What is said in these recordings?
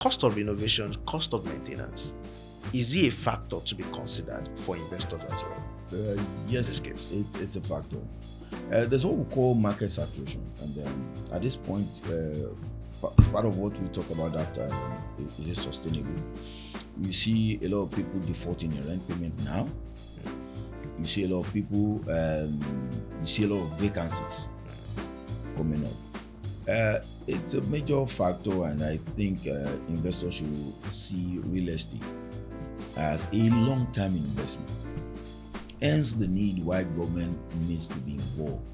cost of renovation, cost of maintenance, is it a factor to be considered for investors as well? Yes, in this case, it's a factor. There's what we call market saturation, and at this point, it's part of what we talk about. That is it sustainable? You see a lot of people defaulting in rent payment now. You see a lot of people. You see a lot of vacancies coming up. It's a major factor, and I think investors should see real estate as a long-term investment. Hence the need why government needs to be involved.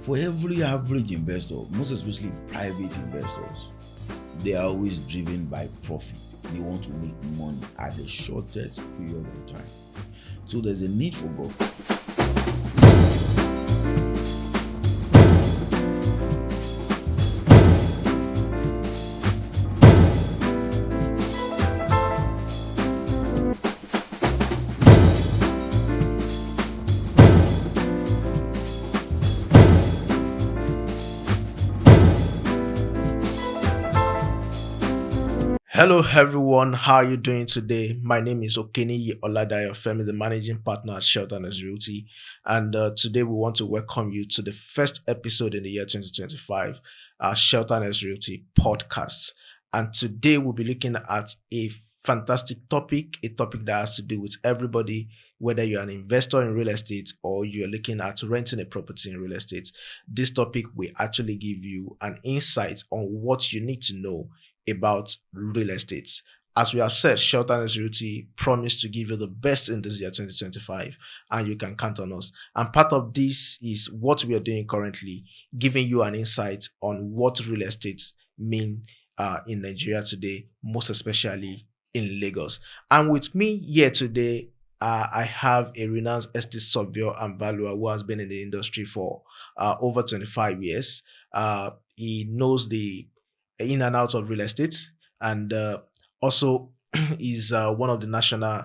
For every average investor, most especially private investors, they are always driven by profit. They want to make money at the shortest period of time. So there's a need for government. hello everyone, how are you doing today? My name is Okeniyi Oladayo Femi, the managing partner at Shelton Realty, and today we want to welcome you to the first episode in the year 2025, Shelton Realty podcast. And today we'll be looking at a fantastic topic, a topic that has to do with everybody, whether you're an investor in real estate or you're looking at renting a property in real estate. This topic will actually give you an insight on what you need to know about real estate. As we have said, Shelton Realty promised to give you the best in this year 2025, and you can count on us. And part of this is what we are doing currently, giving you an insight on what real estate mean in Nigeria today, most especially in Lagos. And with me here today, I have a renowned estate surveyor and valuer who has been in the industry for over 25 years. He knows the in and out of real estate, and also is one of the national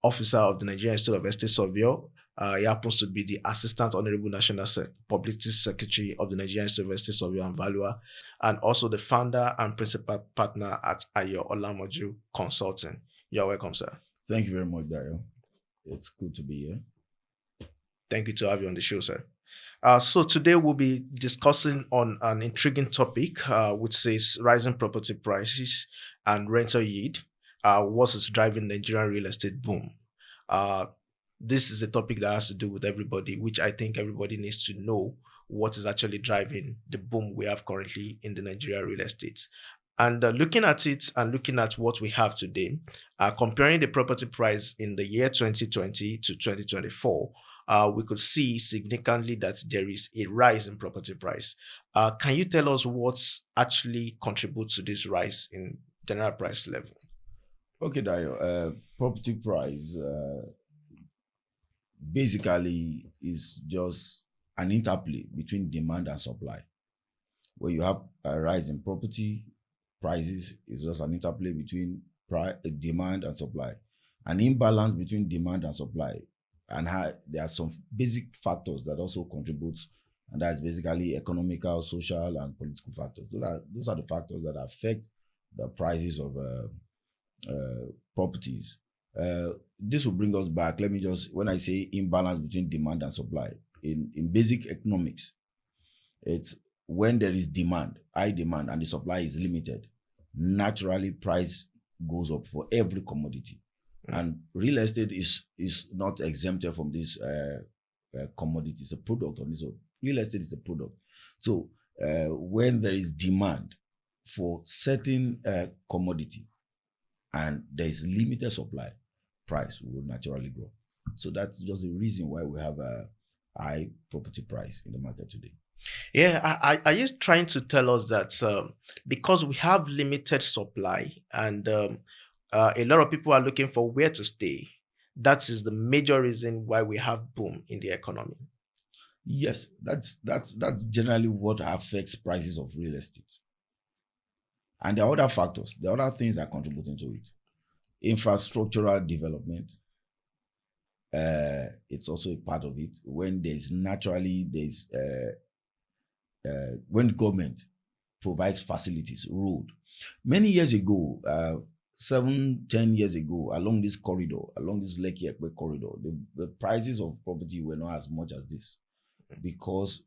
officer of the Nigerian Institute of Estate Surveyor. He happens to be the Assistant Honorable National Publicity Secretary of the Nigerian Institute of Estate Surveyor and Valuer, and also the founder and principal partner at Ayo Olamoju Consulting. You're welcome, sir. Thank you very much, Dayo. It's good to be here. Thank you to have you on the show, sir. So today we'll be discussing on an intriguing topic, which says rising property prices and rental yield. What is driving Nigerian real estate boom? This is a topic that has to do with everybody, which I think everybody needs to know what is actually driving the boom we have currently in the Nigerian real estate. And looking at it and looking at what we have today, comparing the property price in the year 2020 to 2024, we could see significantly that there is a rise in property price. Can you tell us what's actually contributes to this rise in general price level? Okay, Dayo. Property price basically is just an interplay between demand and supply. Where you have a rise in property prices, is just an interplay between demand and supply. An imbalance between demand and supply. And there are some basic factors that also contribute, and that's basically economical, social, and political factors. Those are the factors that affect the prices of properties. This will bring us back. Let me just, when I say imbalance between demand and supply, in basic economics, it's when there is demand, high demand, and the supply is limited, naturally price goes up for every commodity. And real estate is not exempted from this commodity. It's a product of this. So real estate is a product. So when there is demand for certain commodity and there is limited supply, price will naturally grow. So that's just the reason why we have a high property price in the market today. Yeah, are you trying to tell us that because we have limited supply and a lot of people are looking for where to stay, that is the major reason why we have boom in the economy? Yes, that's generally what affects prices of real estate. And there are other factors, there are other things that are contributing to it. Infrastructural development, it's also a part of it. When when government provides facilities, road, Many years ago, 7, 10 years ago, along this corridor, along this Lekki Ekpe corridor, the prices of property were not as much as this because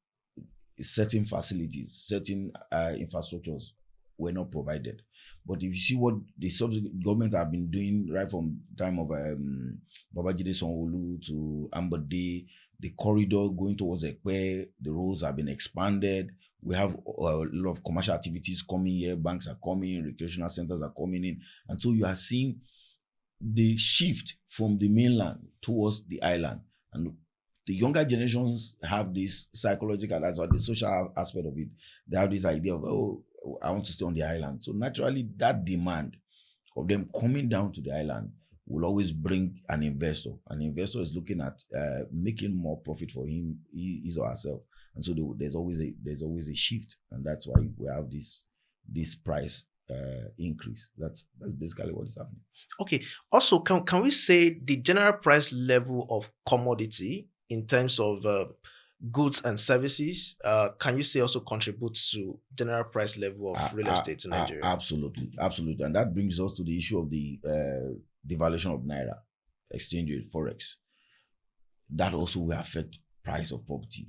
certain facilities, certain infrastructures were not provided. But if you see what the government have been doing right from the time of Babajide Sanwo-Olu to Ambode, the corridor going towards Ekpe, the roads have been expanded. We have a lot of commercial activities coming here. Banks are coming, recreational centers are coming in. And so you are seeing the shift from the mainland towards the island. And the younger generations have this psychological, that's what the social aspect of it. They have this idea of, oh, I want to stay on the island. So naturally, that demand of them coming down to the island will always bring an investor. An investor is looking at making more profit for him, his or herself. And so there's always a shift, and that's why we have this price increase. That's basically what is happening. Okay. Also, can we say the general price level of commodity in terms of goods and services, can you say also contributes to general price level of real estate in Nigeria? Absolutely, and that brings us to the issue of the devaluation of Naira, exchange rate, forex. That also will affect price of property.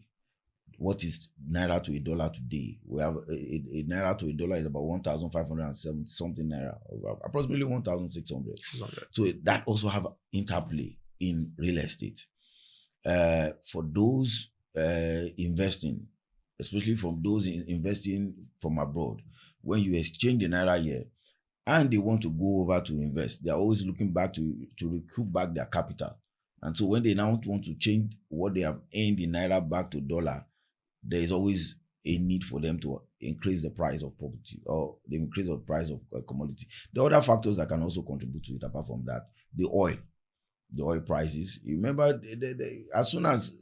What is Naira to a dollar today? We have a Naira to a dollar is about 1,570 something Naira, approximately 1,600. So that also have interplay in real estate. For those investing, especially from those investing from abroad, when you exchange the Naira here and they want to go over to invest, they are always looking back to recoup back their capital. And so when they now want to change what they have earned in Naira back to dollar, there is always a need for them to increase the price of property or the increase of price of commodity. There are other factors that can also contribute to it apart from that. The oil prices. You remember, as soon as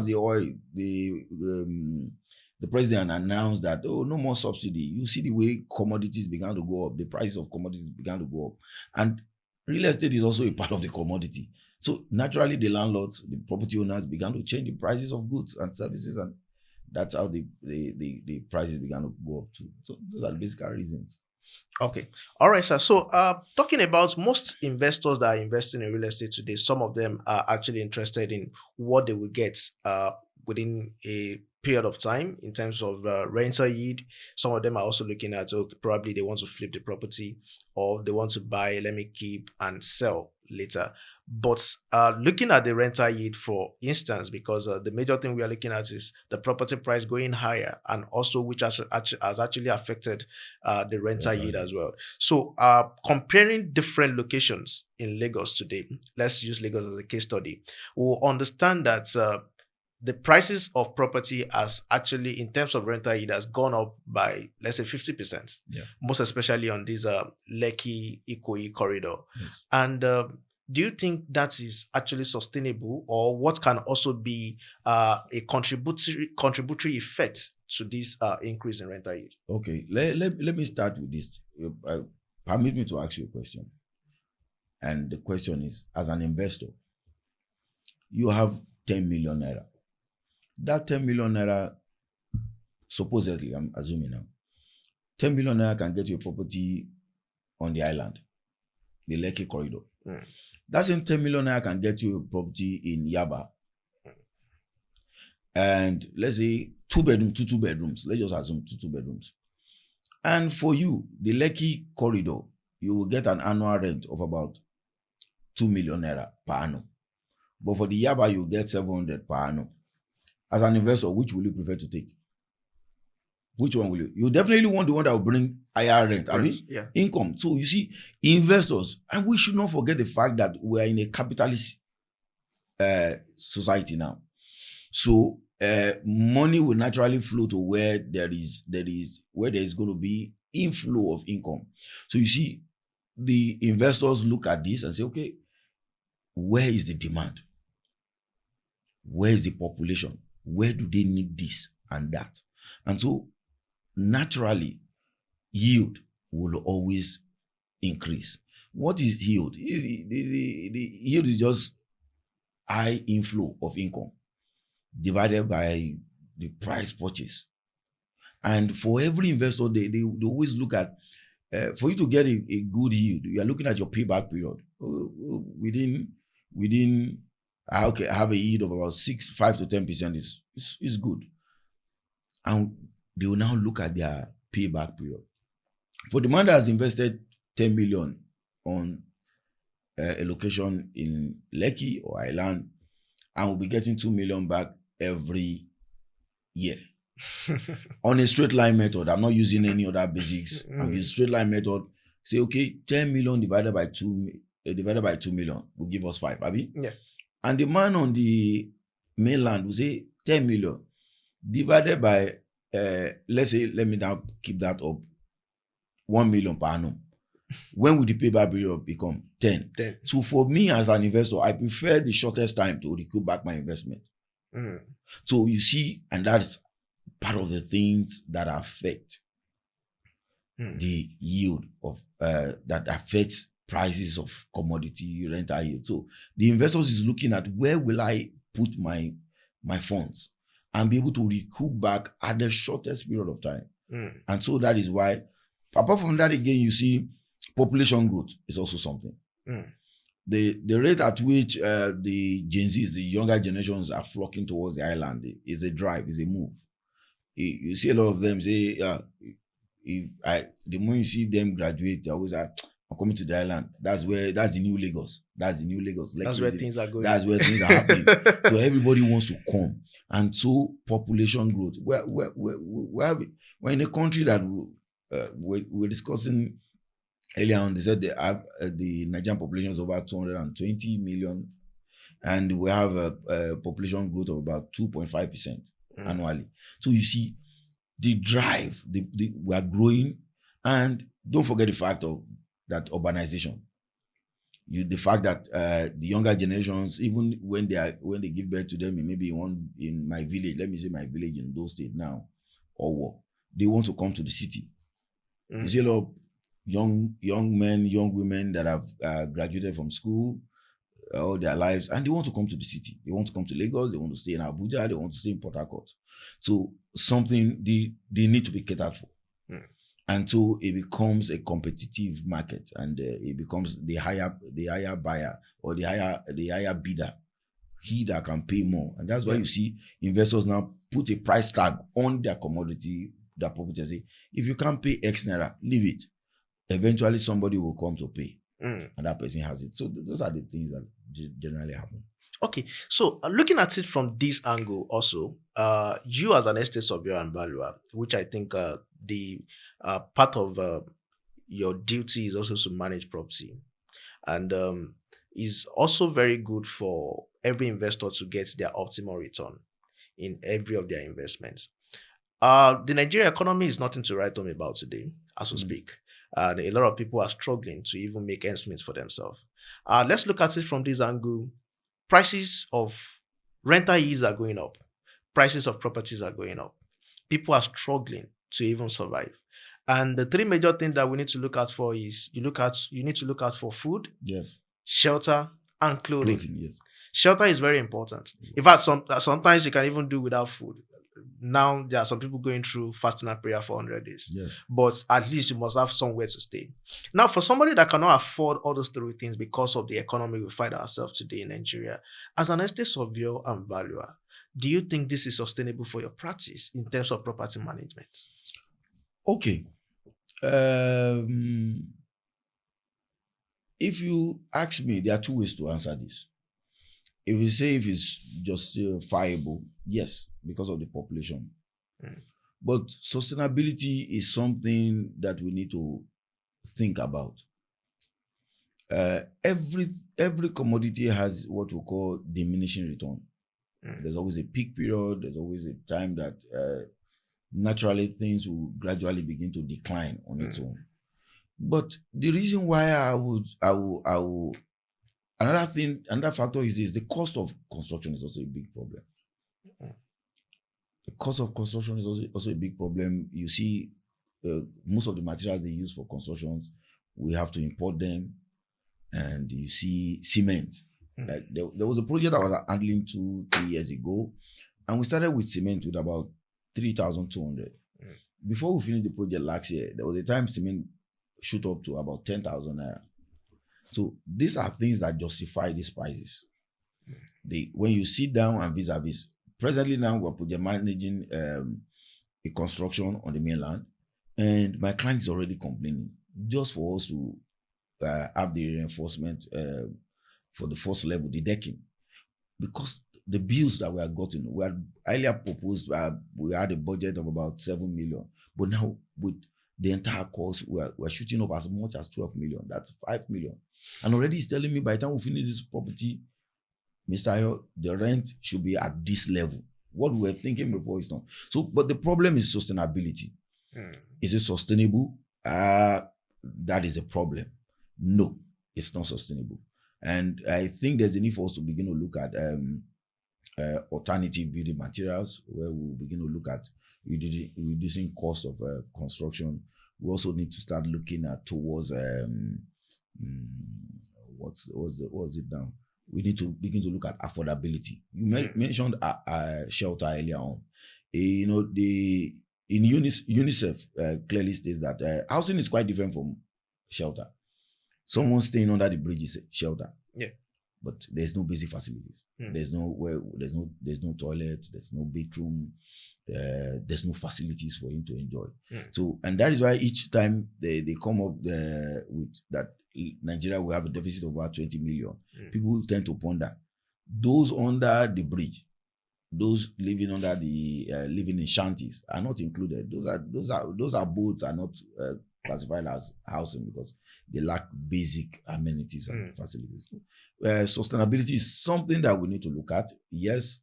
the oil, the president announced that, oh, no more subsidy, you see the way commodities began to go up, the price of commodities began to go up. And real estate is also a part of the commodity. So naturally, the landlords, the property owners began to change the prices of goods and services, and that's how the prices began to go up too. So those are the basic reasons. Okay. All right, sir. So talking about most investors that are investing in real estate today, some of them are actually interested in what they will get within a period of time in terms of rental yield. Some of them are also looking at, okay, probably they want to flip the property or they want to buy, let me keep and sell later. But looking at the rental yield, for instance, because the major thing we are looking at is the property price going higher, and also which has actually affected the rental yield as well. So comparing different locations in Lagos today, let's use Lagos as a case study, we'll understand that the prices of property has actually, in terms of rental yield, has gone up by, let's say, 50%. Yeah. Most especially on this Lekki Ikoyi corridor. Yes. And do you think that is actually sustainable, or what can also be a contributory effect to this increase in rental yield? Okay, let me start with this. Permit me to ask you a question. And the question is, as an investor, you have 10 million Naira. That 10 million Naira, supposedly, I'm assuming now, 10 million Naira can get you a property on the island, the Lekki corridor. Mm. That same 10 million Naira can get you a property in Yaba. And let's say two bedrooms. Let's just assume two bedrooms. And for you, the Lekki corridor, you will get an annual rent of about 2 million Naira per annum. But for the Yaba, you get 700 per annum. As an investor, which will you prefer to take? Which one will you? You definitely want the one that will bring higher rent, yeah, income. So you see, investors, and we should not forget the fact that we are in a capitalist society now. So money will naturally flow to where there is going to be inflow of income. So you see, the investors look at this and say, okay, where is the demand? Where is the population? Where do they need this and that? And so naturally, yield will always increase. What is yield? The yield is just high inflow of income divided by the price purchase. And for every investor, they always look at For you to get a good yield, you are looking at your payback period. Within okay, I have a yield of about 5 to 10% is good. And they will now look at their payback period. For the man that has invested 10 million on a location in Lekki or Island and will be getting 2 million back every year. On a straight line method, I'm not using any other basics. I'm using straight line method. Say, okay, 10 million divided by 2 million will give us 5, Abi? Yeah. And the man on the mainland will say 10 million divided by, let's say, let me now keep that up, 1 million per annum. When will the payback period become? 10. So for me as an investor, I prefer the shortest time to recoup back my investment. So you see, and that's part of the things that affect the yield of that affects prices of commodity rental yield. So the investors is looking at where will I put my funds and be able to recoup back at the shortest period of time. And so that is why, apart from that, again, you see population growth is also something. The rate at which the Gen Zs, the younger generations, are flocking towards the island is a drive, is a move. You see a lot of them say, the moment you see them graduate, they always are, I'm coming to the island. That's the new Lagos. That's the new Lagos. That's where things are going. That's where things are happening. So everybody wants to come. And so population growth. We're in a country that we're discussing earlier on. They said they have the Nigerian population is over 220 million, and we have a population growth of about 2.5% annually. So you see, the drive, we are growing, and don't forget the fact of that urbanization. The fact that the younger generations, even when they give birth to them, maybe in my village, let me say my village in those states now, or they want to come to the city. You see a lot of young men, young women that have graduated from school all their lives, and they want to come to the city. They want to come to Lagos. They want to stay in Abuja. They want to stay in Port Harcourt. So something they need to be catered for. And so it becomes a competitive market, and it becomes the higher buyer or the higher bidder, he that can pay more. And that's why you see investors now put a price tag on their commodity, their property, and say, if you can't pay X naira, leave it. Eventually somebody will come to pay, and that person has it. So those are the things that generally happen. Okay, so looking at it from this angle also, you as an estate surveyor and valuer, which I think the part of your duty is also to manage property, and is also very good for every investor to get their optimal return in every of their investments. The Nigerian economy is nothing to write home about today, as we speak. And a lot of people are struggling to even make ends meet for themselves. Let's look at it from this angle. Prices of rental yields are going up. Prices of properties are going up. People are struggling to even survive. And the three major things that we need to look out for is you need to look out for food, Yes. shelter, and clothing. Yes. Shelter is very important. In fact, sometimes you can even do without food. Now there are some people going through fasting and prayer for 100 days. Yes. But at least you must have somewhere to stay. Now, for somebody that cannot afford all those three things because of the economy we find ourselves today in Nigeria, as an estate surveyor and valuer, do you think this is sustainable for your practice in terms of property management? Okay. If you ask me, there are two ways to answer this. If you say if it's justifiable, yes, because of the population. But sustainability is something that we need to think about. Every commodity has what we call diminishing return. There's always a peak period. There's always a time that naturally things will gradually begin to decline on its own. But the reason why I will another factor is this: the cost of construction is also a big problem. The cost of construction is also a big problem. You see, most of the materials they use for constructions, we have to import them. And you see cement. Like there was a project I was handling 2-3 years ago, and we started with cement with about 3,200. Before we finished the project last year, there was a time cement shoot up to about 10,000 naira. So these are things that justify these prices. When you sit down and vis-a-vis, presently now we're project managing a construction on the mainland, and my client is already complaining just for us to have the reinforcement for the first level, the decking, because the bills that we are gotten, we had earlier proposed, we had a budget of about 7 million, but now with the entire cost, we're shooting up as much as 12 million. That's 5 million. And already he's telling me by the time we finish this property, Mr. Ayo, the rent should be at this level. What we were thinking before is not. So, but the problem is sustainability. Is it sustainable? That is a problem. No, it's not sustainable. And I think there's a need for us to begin to look at alternative building materials, where we'll begin to look at reducing cost of construction. We also need to start looking at towards what's it now? We need to begin to look at affordability. You mentioned shelter earlier on. UNICEF clearly states that housing is quite different from shelter. Someone staying under the bridge is shelter. Yeah. But there's no basic facilities. There's no toilet, there's no bedroom, there's no facilities for him to enjoy. So, and that is why each time they come up with that Nigeria will have a deficit of about 20 million, people tend to ponder those under the bridge, those living under the living in shanties are not included. Those are boats are not classified as housing because they lack basic amenities and facilities. Sustainability is something that we need to look at. Yes,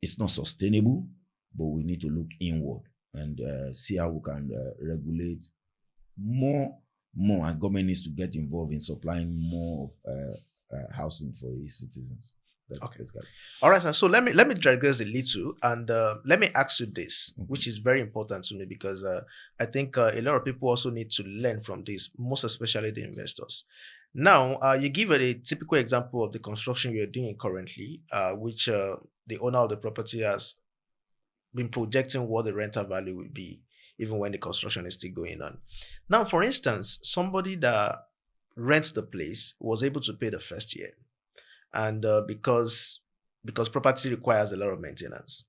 it's not sustainable, but we need to look inward and see how we can regulate more, and government needs to get involved in supplying more of housing for its citizens. Okay. All right, so let me digress a little and let me ask you this, which is very important to me because I think a lot of people also need to learn from this, most especially the investors. Now, you give a typical example of the construction you're doing currently, which the owner of the property has been projecting what the rental value will be, even when the construction is still going on. Now, for instance, somebody that rents the place was able to pay the first year. And because property requires a lot of maintenance,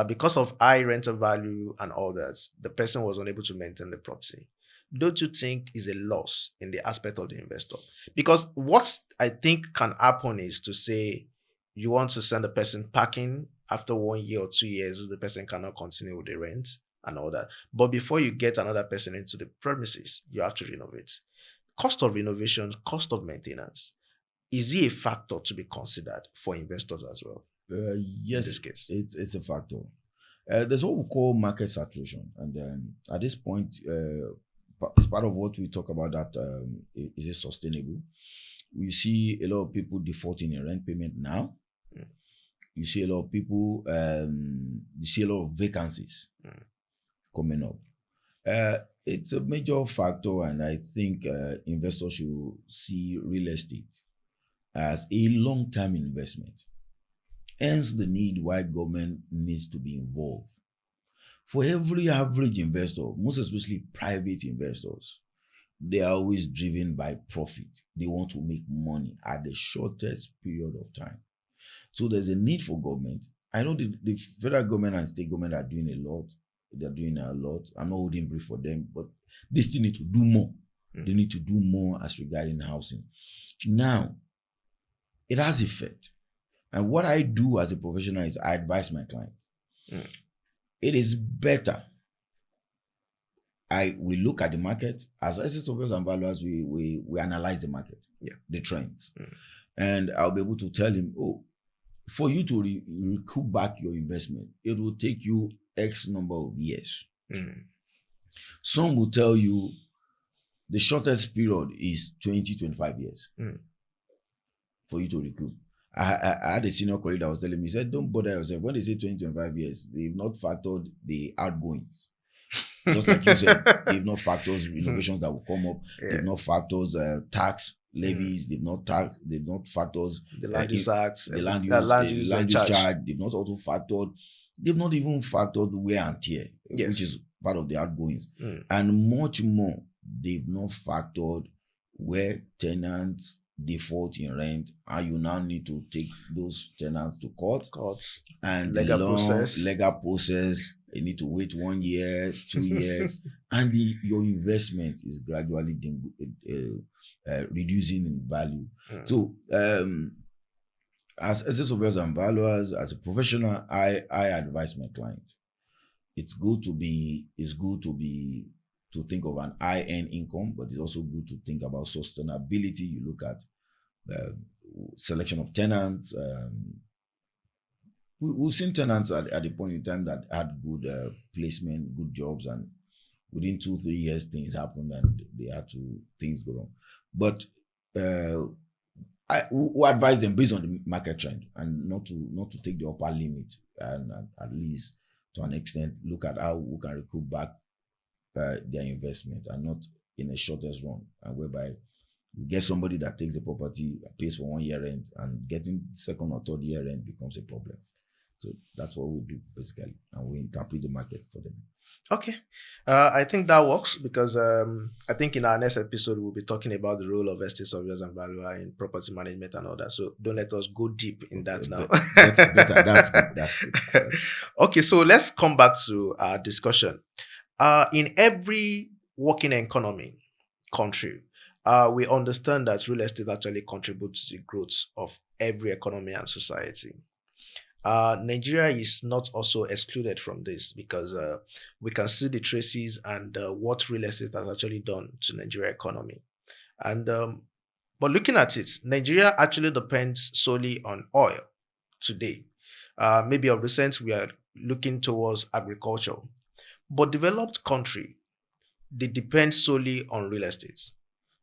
because of high rental value and all that, the person was unable to maintain the property. Don't you think is a loss in the aspect of the investor? Because what I think can happen is to say you want to send a person packing after 1 year or 2 years, the person cannot continue with the rent and all that. But before you get another person into the premises, you have to renovate. Cost of renovation, cost of maintenance. Is it a factor to be considered for investors as well? Yes, in this case, it's a factor. There's what we call market saturation, and at this point, it's part of what we talk about. That is it sustainable? We see a lot of people defaulting in rent payment now. You see a lot of people. You see a lot of vacancies coming up. It's a major factor, and I think investors should see real estate as a long-term investment. Hence the need why government needs to be involved. For every average investor, most especially private investors, they are always driven by profit. They want to make money at the shortest period of time. So there's a need for government. I know the federal government and state government are doing a lot. They're doing a lot. I'm not holding brief for them, but they still need to do more. They need to do more as regarding housing. Now, it has effect. And what I do as a professional is I advise my clients. It is better. We look at the market. As asset surveyors and valuers, we analyze the market, the trends. And I'll be able to tell him, for you to recoup back your investment, it will take you X number of years. Some will tell you the shortest period is 20-25 years. For you to recoup. I had a senior colleague that was telling me, he said, don't bother yourself. When they say 20-25 years, they've not factored the outgoings. Just like you said, they've not factored renovations that will come up. They've not factored tax levies. They've not factored the land use act, the land use charge. They've not also factored. They've not even factored wear and tear, which is part of the outgoings, and much more. they've not factored where tenants default in rent, and you now need to take those tenants to court, Courts, and the legal long process. legal process. You need to wait 1 year, 2 years, and your investment is gradually reducing in value. So, as asset surveyors and valuers, as a professional, I advise my client. It's good to think of an high end income, but it's also good to think about sustainability. You look at selection of tenants. We've seen tenants at the point in time that had good placement, good jobs, and within 2-3 years things happened and things go wrong. But I will advise them based on the market trend, and not to take the upper limit, and at least to an extent look at how we can recoup back their investment, and not in a shortest run, and whereby you get somebody that takes the property, pays for 1 year rent, and getting second or third year rent becomes a problem. So that's what we do basically, and we interpret the market for them. Okay. I think that works because I think in our next episode, we'll be talking about the role of estate surveyors and valuer in property management and all that. So don't let us go deep in that now. Better. That's good. Okay, so let's come back to our discussion. In every working economy country, we understand that real estate actually contributes to the growth of every economy and society. Nigeria is not also excluded from this because we can see the traces and what real estate has actually done to Nigeria economy. And but looking at it, Nigeria actually depends solely on oil today. Maybe of recent we are looking towards agriculture, but developed country, they depend solely on real estate,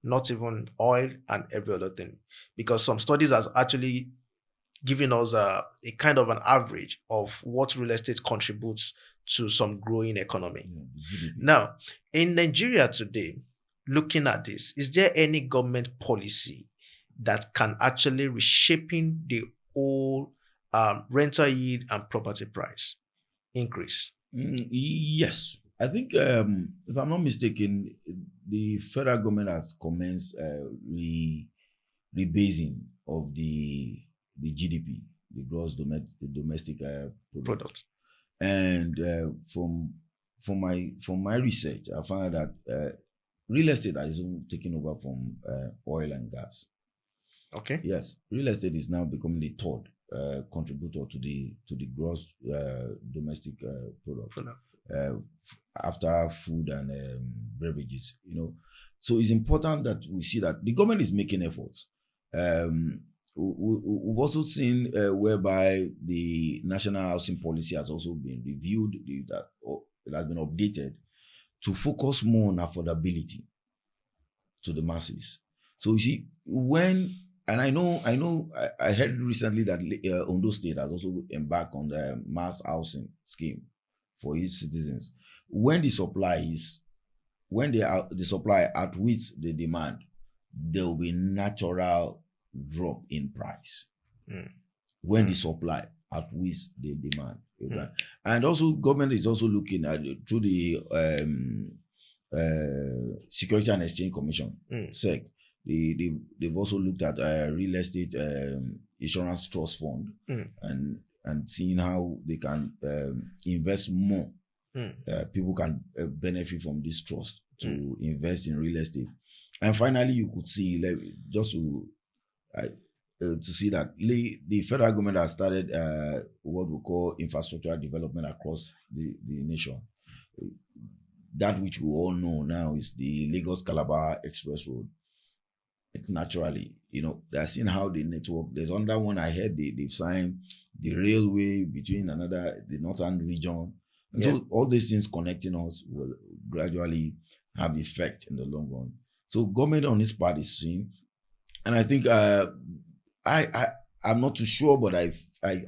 not even oil and every other thing, because some studies has actually giving us a kind of an average of what real estate contributes to some growing economy. Now, in Nigeria today, looking at this, is there any government policy that can actually reshaping the whole rental yield and property price increase? Yes. I think, if I'm not mistaken, the federal government has commenced rebasing of the GDP, the gross domestic product. And from my research, I found out that real estate is taking over from oil and gas. Okay. Yes, real estate is now becoming the third contributor to the gross domestic product. After food and beverages, so it's important that we see that the government is making efforts. We've also seen whereby the national housing policy has also been reviewed, that it has been updated to focus more on affordability to the masses. So you see, I heard recently that Ondo State has also embarked on the mass housing scheme for its citizens. When the supply outweighs the demand, there will be natural drop in price. When the supply outweighs the demand. And also government is also looking at through the Security and Exchange Commission, SEC. They've also looked at real estate insurance trust fund, and seeing how they can invest more. People can benefit from this trust to invest in real estate. And finally, you could see, just to see that the federal government has started what we call infrastructure development across the nation. That which we all know now is the Lagos Calabar Express Road. Naturally, they're seeing how the network. There's another one I heard they've signed the railway between the northern region. And so all these things connecting us will gradually have effect in the long run. So government on its part is seeing, and I think I'm not too sure, but I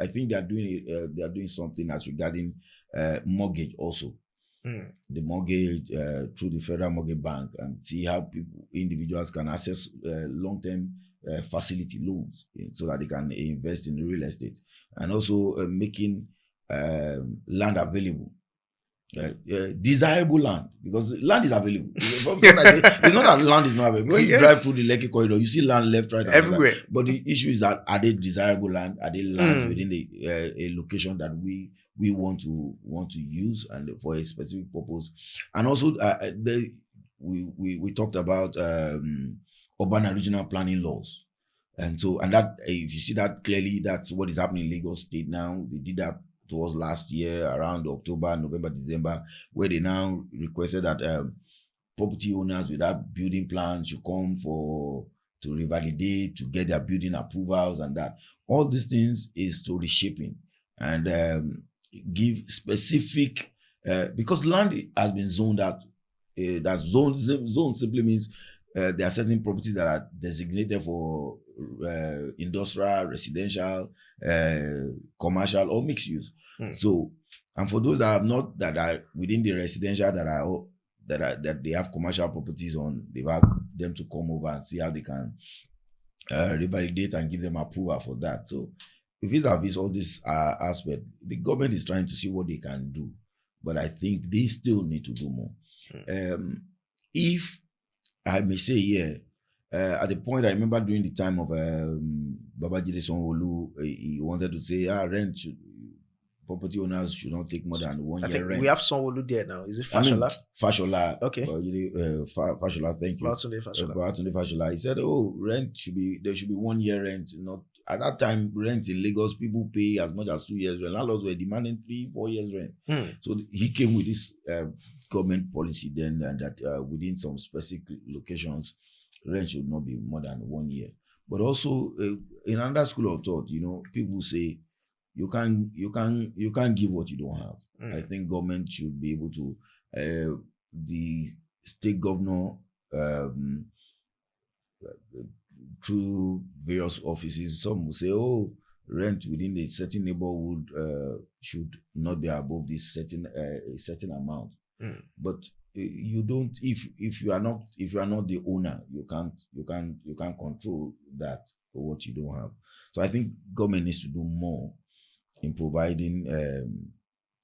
think they are doing something as regarding mortgage also. The mortgage through the Federal Mortgage Bank, and see how individuals can access long-term facility loans, so that they can invest in real estate, and also making land available desirable land, because land is available. It's not that land is not available. When you Yes. drive through the Lekki corridor, you see land left, right, and Everywhere. center. But the issue is that, are they desirable land? Are they lands Mm. within the a location that we want to use and for a specific purpose? And also, we talked about urban and regional planning laws. And so, and that, if you see that clearly, that's what is happening in Lagos State now. They did that towards last year around October, November, December, where they now requested that property owners without building plans should come to revalidate, to get their building approvals, and that. All these things is to reshaping and give specific, because land has been zoned out. That zone simply means there are certain properties that are designated for industrial, residential, commercial, or mixed use. So, and for those that are within the residential, that they have commercial properties on, they have them to come over and see how they can revalidate and give them approval for that. So, vis-a-vis all this aspect, the government is trying to see what they can do, but I think they still need to do more. If I may say here, at the point, I remember during the time of Babajide Sanwo-Olu, he wanted to say, property owners should not take more than 1 year rent. We have Sanwo-Olu there now. Is it Fashola? Fashola. Okay. Fashola, thank you. Babatunde Fashola. He said, there should be 1 year rent. Not at that time, rent in Lagos, people pay as much as 2 years rent. Landlords were demanding 3-4 years rent. So he came with this government policy then, and that within some specific locations, rent should not be more than 1 year. But also, in another school of thought, people say you can't give what you don't have. I think government should be able to, the state governor, through various offices, some will say, rent within a certain neighborhood should not be above this a certain amount. But you don't, if you are not the owner, you can't control that, what you don't have. So I think government needs to do more in providing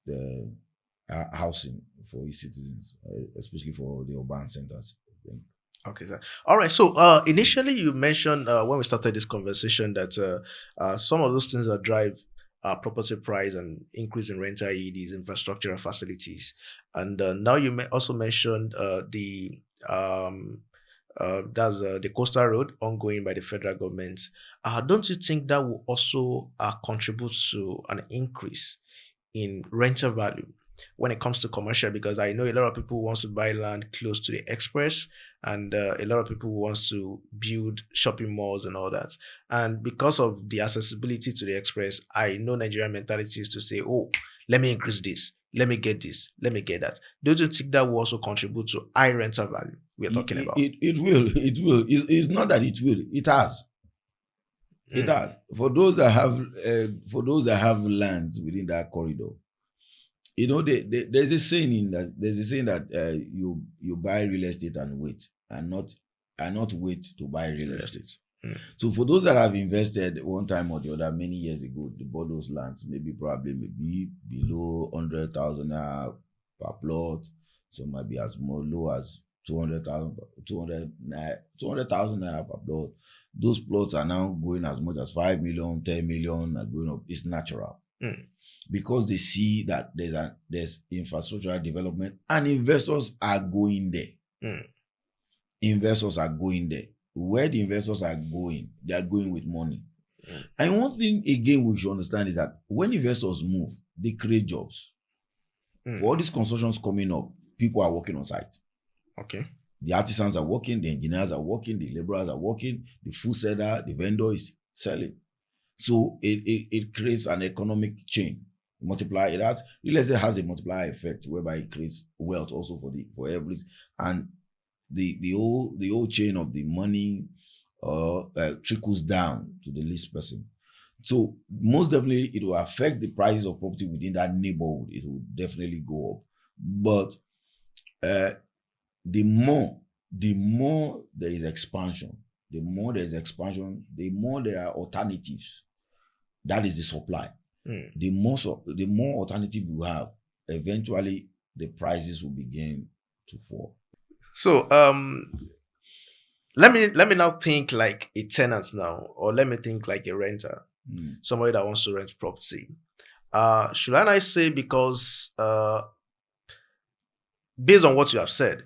the housing for its citizens, especially for the urban centers. Okay, sir. All right. So initially you mentioned when we started this conversation that some of those things that drive property price and increase in rental yield is infrastructural facilities. And now you also mentioned that's the coastal road ongoing by the federal government. Don't you think that will also contribute to an increase in rental value when it comes to commercial? Because I know a lot of people wants to buy land close to the express, and a lot of people wants to build shopping malls and all that. And because of the accessibility to the express, I know Nigerian mentality is to say, let me increase this, let me get this, let me get that. Don't you think that will also contribute to high rental value we're talking about? It will. It's not that it will. It has. It has. For those that have lands within that corridor, there's a saying that you buy real estate and wait, and not wait to buy real estate. So for those that have invested one time or the other many years ago, they bought those lands, maybe below 100,000 per plot. So might be as low as 200,000 naira per plot. Those plots are now going as much as 5 million, 10 million, are going up. It's natural. Because they see that there's infrastructural development and investors are going there. Investors are going there. Where the investors are going, they are going with money. And one thing again we should understand is that when investors move, they create jobs. For all these constructions coming up, people are working on site. Okay. The artisans are working, the engineers are working, the laborers are working, the food seller, the vendor is selling. So it creates an economic chain. Multiply. Real estate has a multiplier effect whereby it creates wealth also for every, and the whole chain of the money trickles down to the least person. So most definitely it will affect the prices of property within that neighborhood. It will definitely go up. But the more there is expansion, the more there are alternatives. That is the supply. The more alternative you have, eventually the prices will begin to fall. So let me now think like a tenant now, or let me think like a renter, Mm. somebody that wants to rent property. Should I not say, because based on what you have said,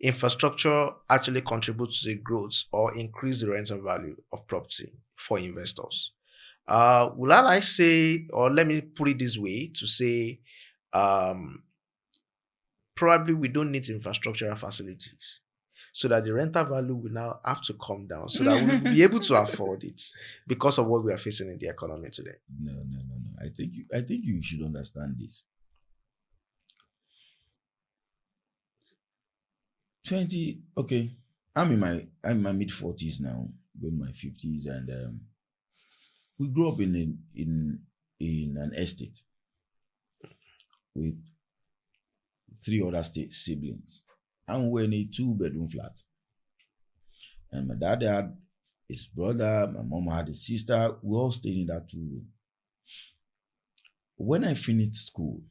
infrastructure actually contributes to the growth or increase the rental value of property for investors. Will I say, or let me put it this way to say, um, probably we don't need infrastructural facilities, so that the rental value will now have to come down so that we'll be able to afford it because of what we are facing in the economy today. No, no, no, no. I think you should understand this. 20, okay. I'm in my mid 40s now, going my 50s, and we grew up in an estate with three other siblings, and we're in a 2-bedroom flat. And my dad had his brother, my mom had a sister. We all stayed in that 2 room. When I finished school,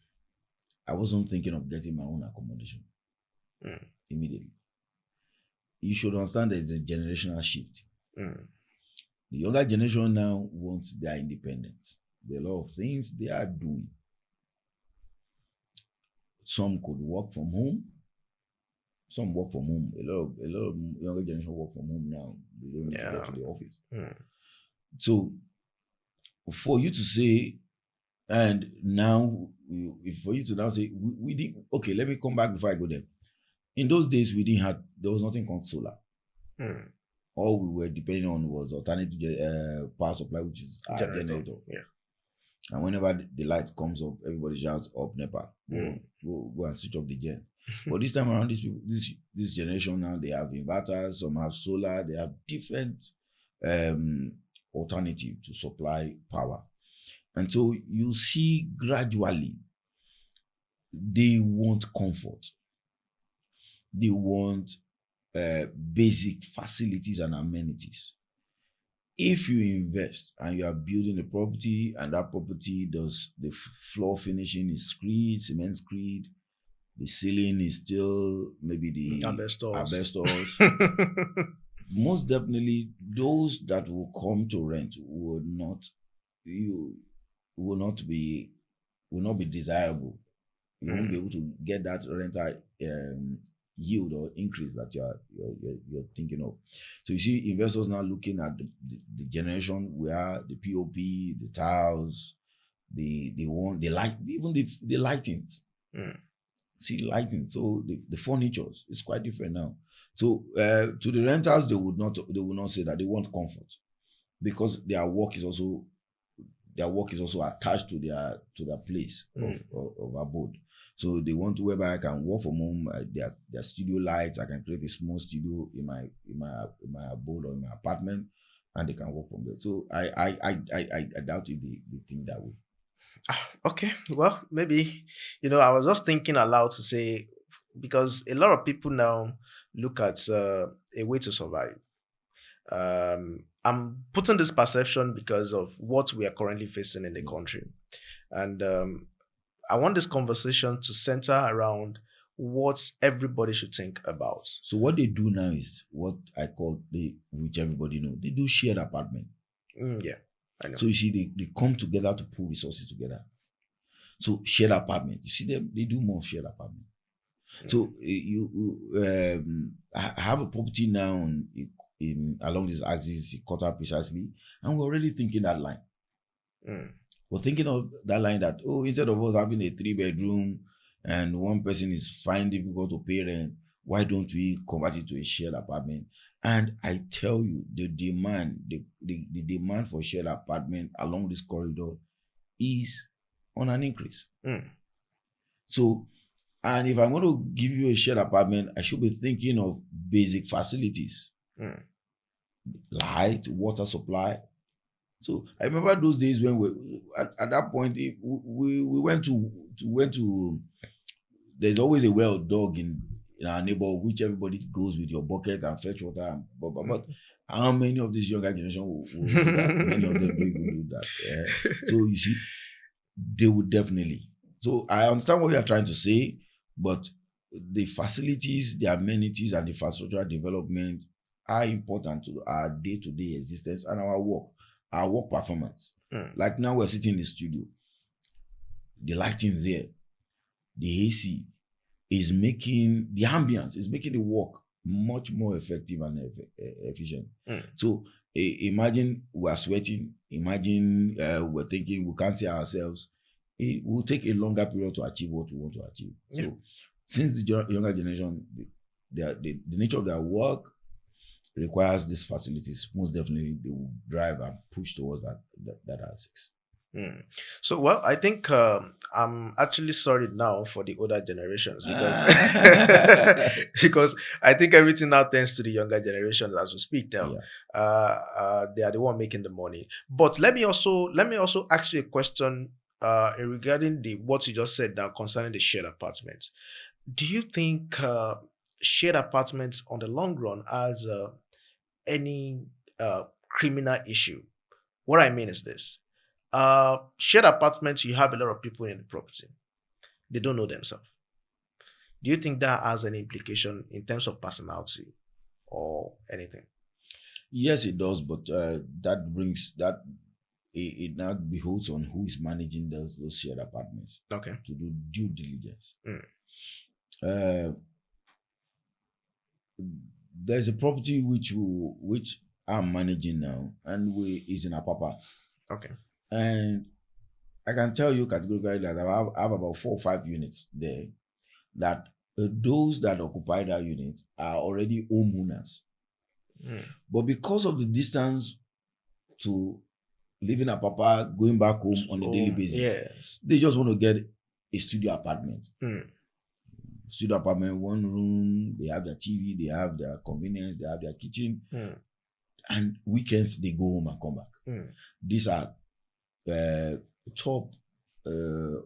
I wasn't thinking of getting my own accommodation immediately. You should understand there's a generational shift. The younger generation now wants their independence. There are a lot of things they are doing. Some could work from home. Some work from home. A lot of younger generation work from home now. They don't need to go to the office. So for you to say, and now, for you to now say, we did, okay, let me come back before I go there. In those days, there was nothing called solar. All we were depending on was alternative power supply, which is our generator. Yeah. And whenever the light comes up, everybody shouts up NEPA. Go and switch off the gen. But this time around, these people, this generation now, they have inverters, some have solar, they have different alternative to supply power. And so you see gradually, they want comfort. They want basic facilities and amenities. If you invest and you are building a property, and that property does the floor finishing is screed, cement screed, the ceiling is still maybe the asbestos. Most definitely, those that will come to rent will not be desirable. You won't be able to get that rental yield or increase that you're thinking of. So you see investors now looking at the generation where the POP, the tiles, they want the light, even the lightings. See lighting, so the furnitures is quite different now. So to the renters, they would not say that. They want comfort, because their work is also attached to their place of abode. So they want to, whereby I can work from home, their studio lights, I can create a small studio in my abode or in my apartment, and they can work from there. So I doubt if they think that way. Okay, well, maybe, I was just thinking aloud to say, because a lot of people now look at a way to survive. I'm putting this perception because of what we are currently facing in the country. And I want this conversation to center around what everybody should think about. So what they do now is what I call, which everybody know, they do shared apartment. Yeah, I know. So you see, they come together to pull resources together. So shared apartment, you see them, they do more shared apartment. So I have a property now in along this axis, quarter precisely, and we're already thinking that line. We're thinking of that line that, instead of us having a 3-bedroom and one person is finding difficult to pay rent, why don't we convert it to a shared apartment? And I tell you, the demand for shared apartment along this corridor is on an increase. So, and if I'm going to give you a shared apartment, I should be thinking of basic facilities. Light, water supply. So I remember those days when at that point we went to there's always a well dog in our neighborhood, which everybody goes with your bucket and fetch water. But how many of this younger generation will do that? Many of them don't even do that. So you see, they would definitely. So I understand what you are trying to say, But the facilities, the amenities, and the infrastructural development are important to our day-to-day existence and our work performance. Mm. Like now we're sitting in the studio, the lighting is there, the AC is making the ambience is making the work much more effective and efficient. Mm. So imagine we are sweating. Imagine we're thinking we can't see ourselves. It will take a longer period to achieve what we want to achieve. Yeah. So since the younger generation, the nature of their work requires these facilities, most definitely they will drive and push towards that aspect. Mm. So, well, I think I'm actually sorry now for the older generations because because I think everything now tends to the younger generations as we speak now. Yeah. They are the one making the money. But let me also ask you a question regarding the what you just said now concerning the shared apartments. Do you think shared apartments on the long run has any criminal issue? What I mean is this: shared apartments, you have a lot of people in the property. They don't know themselves. Do you think that has any implication in terms of personality or anything? Yes, it does, but that brings that it now beholds on who is managing those shared apartments Okay. to do due diligence. Mm. Uh, there's a property which I'm managing now, and we is in Apapa, Okay. and I can tell you categorically that I have about 4 or 5 units there that those that occupy that unit are already homeowners, Mm. but because of the distance to living at Papa, going back home on a daily basis, Yes. they just want to get a studio apartment. Mm. Studio apartment, one room, they have their TV, they have their convenience, they have their kitchen, Mm. and weekends they go home and come back. Mm. These are top uh,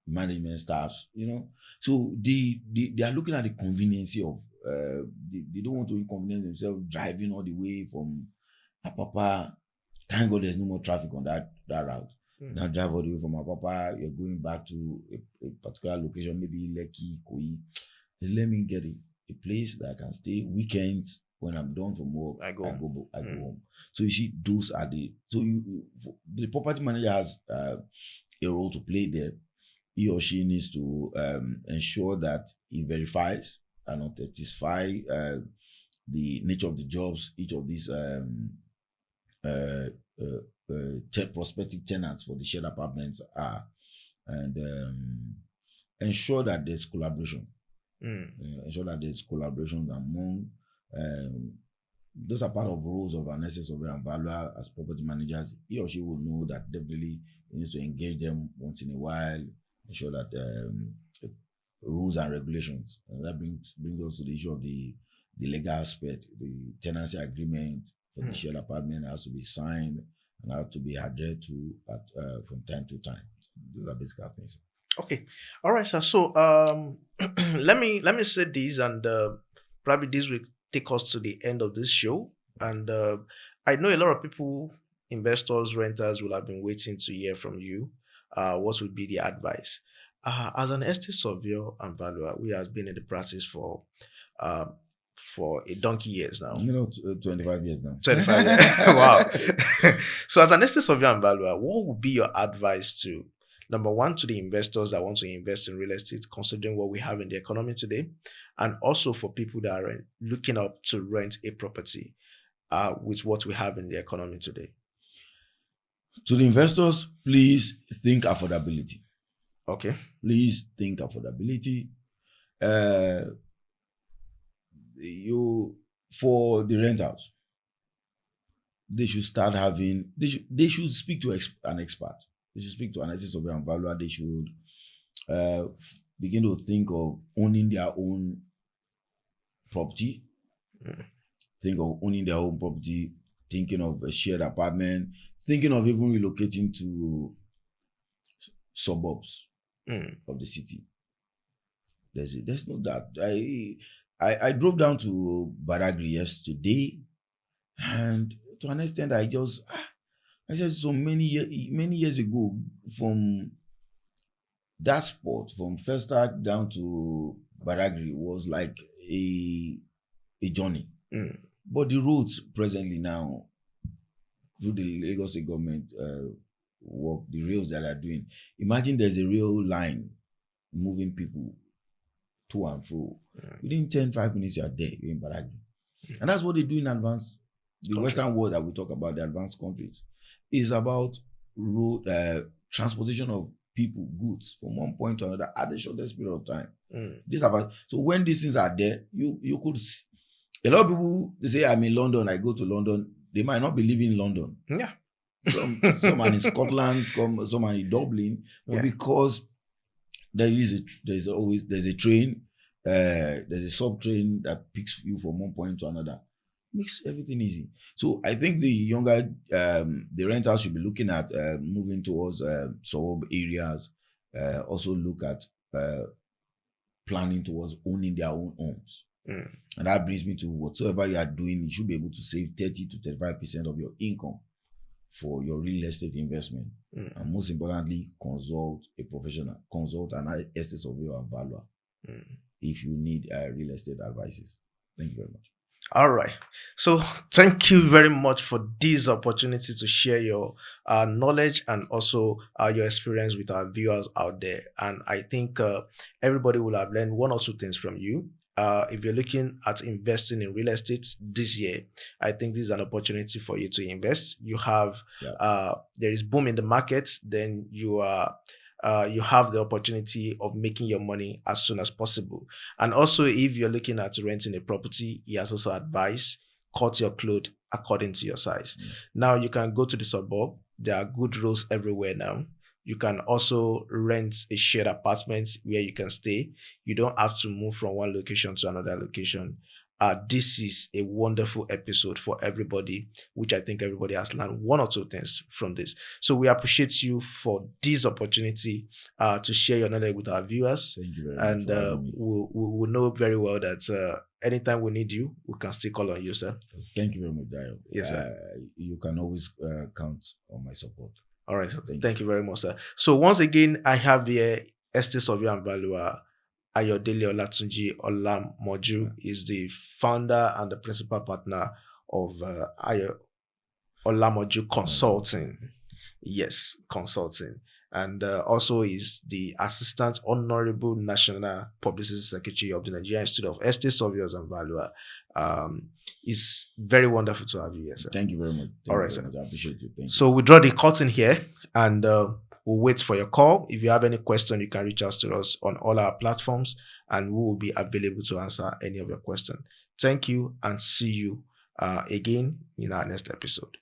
management staffs, So they are looking at the convenience of they don't want to inconvenience themselves driving all the way from Apapa. Thank God there's no more traffic on that route. Mm. Now drive all the way from Apapa, you're going back to a particular location, maybe Lekki, Koi. Let me get a place that I can stay weekends. When I'm done from work, I go home. I go home. So you see, those are the property manager has a role to play there. He or she needs to ensure that he verifies and authentify the nature of the jobs each of these uh, prospective tenants for the shared apartments are, and ensure that there's collaboration. Ensure that there's collaboration among those are part of roles of an asset surveyor and valuer. As property managers, he or she will know that definitely he needs to engage them once in a while, ensure that rules and regulations, and that brings us to the issue of the legal aspect. The tenancy agreement for the shared apartment has to be signed and have to be adhered to from time to time. Those are basic things. Okay. All right, sir. So let me say this, and probably this will take us to the end of this show. And I know a lot of people, investors, renters, will have been waiting to hear from you. What would be the advice? As an estate surveyor and valuer, we has been in the practice uh, for a donkey years now. 25 years now. 25 years. Wow. So as an estate surveyor and valuer, what would be your advice to, number one, to the investors that want to invest in real estate, considering what we have in the economy today, and also for people that are looking up to rent a property with what we have in the economy today? To the investors, please think affordability. Okay. Please think affordability. For the rentals, they should start having. They should speak to an expert. They should speak to an asset surveyor and valuer. They should begin to think of owning their own property. Think of owning their own property. Thinking of a shared apartment. Thinking of even relocating to suburbs of the city. There's no doubt. I drove down to Badagry yesterday, and to an extent, I said so many years ago, from that spot from Festac down to Badagry was like a journey. But the roads presently now, through the Lagos State government work, the rails that are doing, imagine there's a rail line moving people to and fro. Within 5 minutes, you are there, you're in Badagry. And that's what they do in advanced, the Western world that we talk about, the advanced countries, is about road transportation of people, goods from one point to another at the shortest period of time. So when these things are there, you could see. A lot of people, they say, I'm in London, I go to London. They might not be living in London. Yeah. Some are in Scotland, some are in Dublin, but because there's a train, there's a sub train that picks you from one point to another, makes everything easy. So I think the younger the renters should be looking at moving towards suburb areas, also look at planning towards owning their own homes. And that brings me to whatsoever you are doing, you should be able to save 30 to 35% of your income for your real estate investment. And most importantly, consult a professional, consult an estate surveyor and valuer if you need real estate advices. Thank you very much. All right. So thank you very much for this opportunity to share your knowledge and also your experience with our viewers out there. And I think everybody will have learned one or two things from you. If you're looking at investing in real estate this year, I think this is an opportunity for you to invest. You have there is boom in the market, then you have the opportunity of making your money as soon as possible. And also, if you're looking at renting a property, he has also advised, cut your clothes according to your size. Now you can go to the suburb. There are good roads everywhere now. You can also rent a shared apartment where you can stay. You don't have to move from one location to another location. This is a wonderful episode for everybody, which I think everybody has learned one or two things from this. So we appreciate you for this opportunity to share your knowledge with our viewers. Thank you very and much. And we'll know very well that anytime we need you, we can still call on you, sir. Thank you very much, Dio. Yes, sir. You can always count on my support. All right. Thank you very much, sir. So once again, I have the estate surveyor and valuer Ayodele Olatunji Olamoju. Is the founder and the principal partner of Olamoju Consulting. Yes, consulting. And also is the Assistant Honorable National Publicity Secretary of the Nigerian Institute of Estate Surveyors and Valuer. It's very wonderful to have you here, sir. Thank you very much. All right, sir. I appreciate you. Thank you. So we draw the curtain here, and we'll wait for your call. If you have any question, you can reach out to us on all our platforms, and we will be available to answer any of your questions. Thank you, and see you again in our next episode.